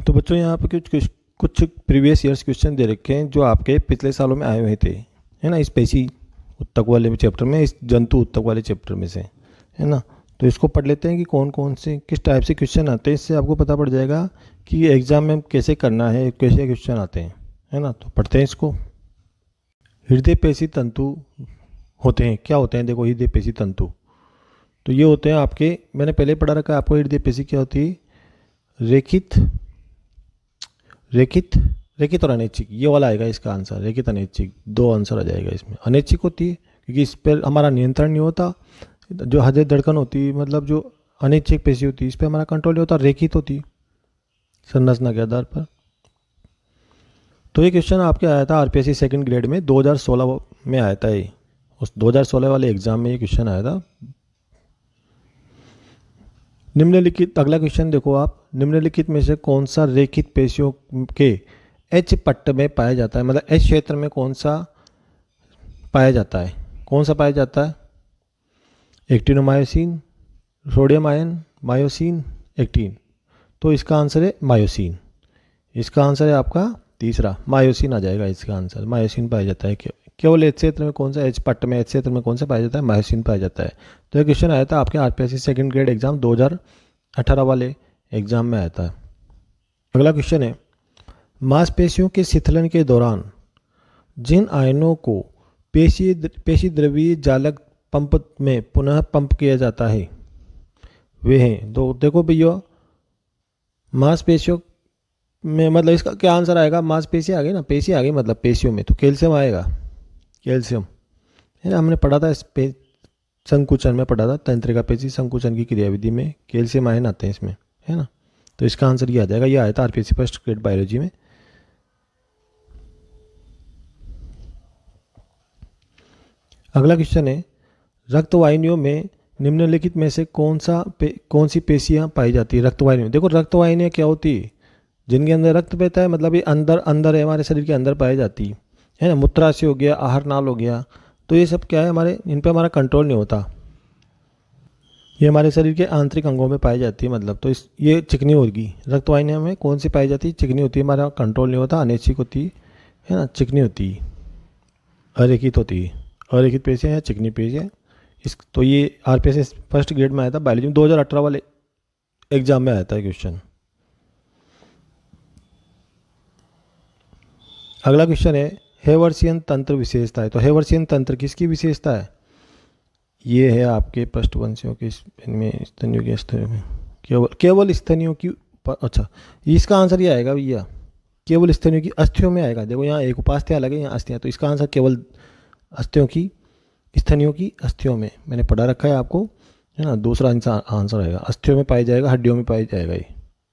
तो बच्चों यहाँ पे कुछ प्रीवियस ईयर्स क्वेश्चन दे रखे हैं जो आपके पिछले सालों में आए हुए थे, है ना, इस पेशी उत्तक वाले चैप्टर में, इस जंतु उत्तक वाले चैप्टर में से, है ना। तो इसको पढ़ लेते हैं कि कौन कौन से किस टाइप से क्वेश्चन आते हैं। इससे आपको पता पड़ जाएगा कि एग्ज़ाम में कैसे करना है, कैसे क्वेश्चन आते हैं, है ना। तो पढ़ते हैं इसको। हृदय पेशी तंतु होते हैं, क्या होते हैं? देखो, हृदय पेशी तंतु तो ये होते हैं आपके, मैंने पहले पढ़ा रखा है आपको। हृदय पेशी क्या होती है? रेखित रेखित रेखित और अनैच्छिक, ये वाला आएगा इसका आंसर। रेखित अनैच्छिक, दो आंसर आ जाएगा इसमें। अनैच्छिक होती है क्योंकि इस पर हमारा नियंत्रण नहीं होता। जो हृदय धड़कन होती है, मतलब जो अनैच्छिक पेशी होती है, इस पर हमारा कंट्रोल नहीं होता। रेखित होती है संरचना के आधार पर। तो ये क्वेश्चन आपके आया था आरपीएससी सेकंड ग्रेड में 2016 में आया था। ये उस 2016 वाले एग्जाम में ये क्वेश्चन आया था। निम्नलिखित, अगला क्वेश्चन देखो आप, निम्नलिखित में से कौन सा रेखित पेशियों के एच पट्ट में पाया जाता है? मतलब एच क्षेत्र में कौन सा पाया जाता है? कौन सा पाया जाता है? Actinomyosin, sodium ion, myosin, actin. तो इसका आंसर है मायोसिन। इसका आंसर है आपका तीसरा, मायोसिन आ जाएगा इसका आंसर। मायोसिन पाया जाता है। केवल एच क्षेत्र में कौन सा, एच पट्ट में एच क्षेत्र में कौन सा पाया जाता है? मायोसिन पाया जाता है। तो ये क्वेश्चन आया था आपके आरपीएससी सेकंड ग्रेड एग्जाम 2018 वाले एग्जाम में आया था। अगला क्वेश्चन है, मांसपेशियों के शिथिलन के दौरान जिन आयनों को पेशी द्रवीय जालक पंप में पुनः पंप किया जाता है वे हैं। तो देखो भैया, मांसपेशियों में, मतलब इसका क्या आंसर आएगा? मांसपेशी आ गई ना, पेशी आ गई, मतलब पेशियों में तो कैल्शियम आएगा। कैल्शियम, है ना, हमने पढ़ा था इस पे, संकुचन में पढ़ा था, तंत्रिका पेशी संकुचन की क्रियाविधि में कैल्शियम आयन आते हैं इसमें, है ना। तो इसका आंसर ये आ जाएगा। ये आया था आरपीएससी फर्स्ट ग्रेड बायोलॉजी में। अगला क्वेश्चन है, रक्तवाहिनियों में निम्नलिखित में से कौन सी पेशियां पाई जाती है? रक्तवाहिनियों, देखो रक्तवाहिनियां क्या होती है? जिनके अंदर रक्त बहता है, मतलब ये अंदर है, हमारे शरीर के अंदर पाई जाती है ना। मूत्राशय हो गया, आहार नाल हो गया, तो ये सब क्या है, हमारे इन पे हमारा कंट्रोल नहीं होता। ये हमारे शरीर के आंतरिक अंगों में पाई जाती है, मतलब तो ये चिकनी होगी। रक्तवाहिनियों में कौन सी पाई जाती है? चिकनी होती है, हमारा कंट्रोल नहीं होता। अनैच्छिक होती है ना, चिकनी होती है। अरेखित होती है, अरेखित पेशियां है, चिकनी पेशियां। तो ये आरपीएससी फर्स्ट ग्रेड में आया था बायोलॉजी में, 2018 वाले एग्जाम में आया था क्वेश्चन। अगला क्वेश्चन है, हेवर्सियन तंत्र विशेषता है। तो हेवर्सियन तंत्र किसकी विशेषता है? ये है आपके पृष्ठवंशियों के, इनमें स्तनियों के, स्तनियों में केवल स्तनियों की, अच्छा इसका आंसर ये आएगा भैया, केवल स्तनियों की अस्थियों में आएगा। देखो यहाँ एक उपास्थ्य अलग है, यहाँ अस्थियाँ, तो इसका आंसर केवल अस्थियों की, स्तनियों की अस्थियों में, मैंने पढ़ा रखा है आपको, है ना। दूसरा आंसर आएगा, अस्थियों में पाया जाएगा, हड्डियों में पाया जाएगा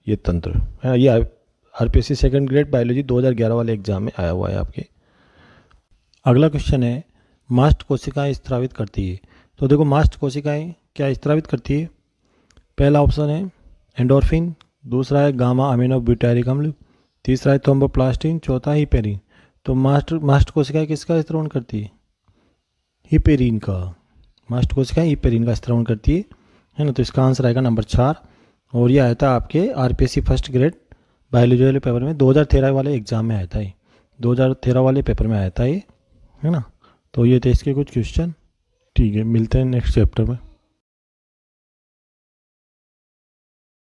ये तंत्र, है ना। ये आरपीएससी सेकंड ग्रेड बायोलॉजी 2011 वाले एग्जाम में आया हुआ है आपके। अगला क्वेश्चन है, मास्ट कोशिकाएं स्त्रावित करती है। तो देखो, मास्ट कोशिकाएं क्या स्त्रावित करती है? पहला ऑप्शन है एंडोर्फिन, दूसरा है गामा अमीनो ब्यूटारिक अम्ल, तीसरा है थ्रोम्बोप्लास्टिन, चौथा हिपेरिन। तो मास्ट कोशिकाएं किसका स्त्रवण करती है? हिपेरिन का। मास्ट कोशिकाएं हिपेरिन का स्त्रवण करती है ना। तो इसका आंसर आएगा नंबर 4। और ये आया था आपके आरपीएससी फर्स्ट ग्रेड बायोलॉजी वाले पेपर में, 2013 वाले एग्जाम में आया था ये, 2013 वाले पेपर में आया था ये, है ना। तो ये थे इसके कुछ क्वेश्चन। ठीक है, मिलते हैं नेक्स्ट चैप्टर में।